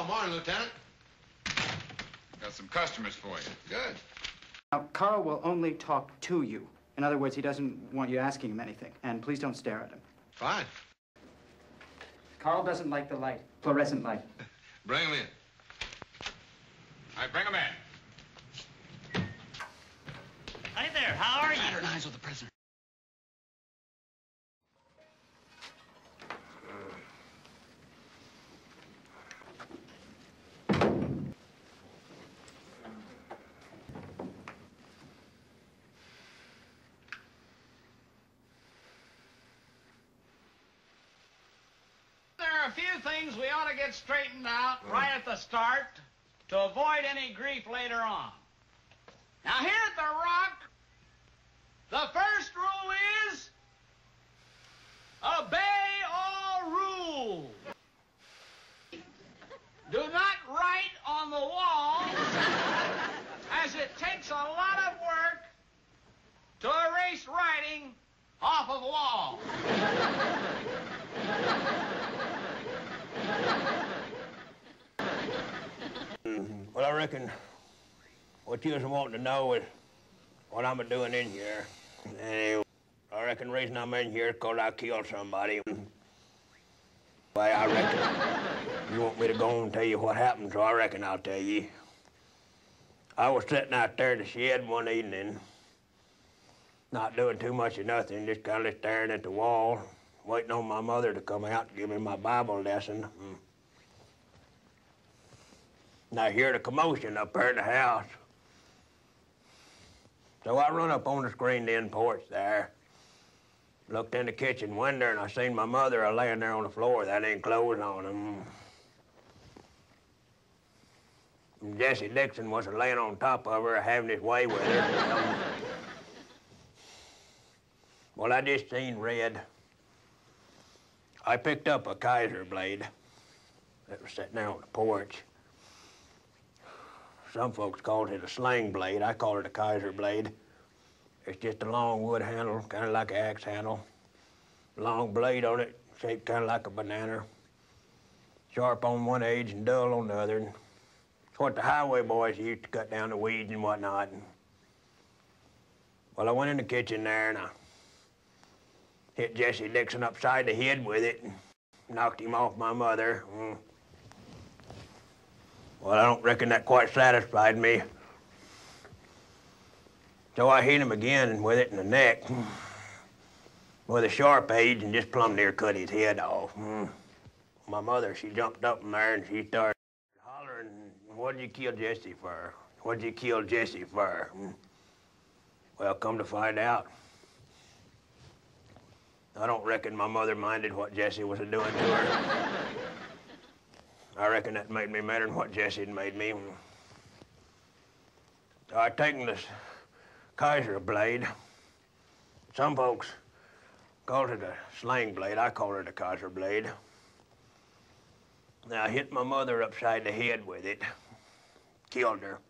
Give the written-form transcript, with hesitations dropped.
morning, Lieutenant. Got some customers for you. Good. Now, Carl will only talk to you. In other words, he doesn't want you asking him anything. And please don't stare at him. Fine. Carl doesn't like the light, fluorescent light. Bring him in. All right, bring him in. Hi there, how are you? Fraternize with the prisoner. There are a few things we ought to get straightened out right at the start to avoid any grief later on. Now, here at the Rock, the first rule is obey all rules. Do not write on the wall, as it takes a lot of work to erase writing off of a wall. Well, I reckon what you was wanting to know is what I'm doing in here. And I reckon the reason I'm in here is because I killed somebody. Well, I reckon you want me to go and tell you what happened, so I reckon I'll tell you. I was sitting out there in the shed one evening, not doing too much of nothing, just kind of staring at the wall, waiting on my mother to come out and give me my Bible lesson. And I heard a commotion up there in the house. So I run up on the screened-in porch there, looked in the kitchen window, and I seen my mother laying there on the floor with that ain't clothes on him. And Jesse Dixon was laying on top of her, having his way with her. Well, I just seen red. I picked up a Kaiser blade that was sitting there on the porch. Some folks called it a Slingblade. I call it a Kaiser blade. It's just a long wood handle, kind of like an axe handle. Long blade on it, shaped kind of like a banana. Sharp on one edge and dull on the other. It's what the highway boys used to cut down the weeds and whatnot. Well, I went in the kitchen there and I hit Jesse Dixon upside the head with it and knocked him off my mother. Well, I don't reckon that quite satisfied me. So I hit him again with it in the neck with a sharp edge and just plumb near cut his head off. My mother, she jumped up in there and she started hollering, "What'd you kill Jesse for? What'd you kill Jesse for?" Well, come to find out, I don't reckon my mother minded what Jesse was doing to her. I reckon that made me madder than what Jesse had made me. So I taken this Kaiser blade. Some folks called it a sling blade. I call it a Kaiser blade. Now, I hit my mother upside the head with it, killed her.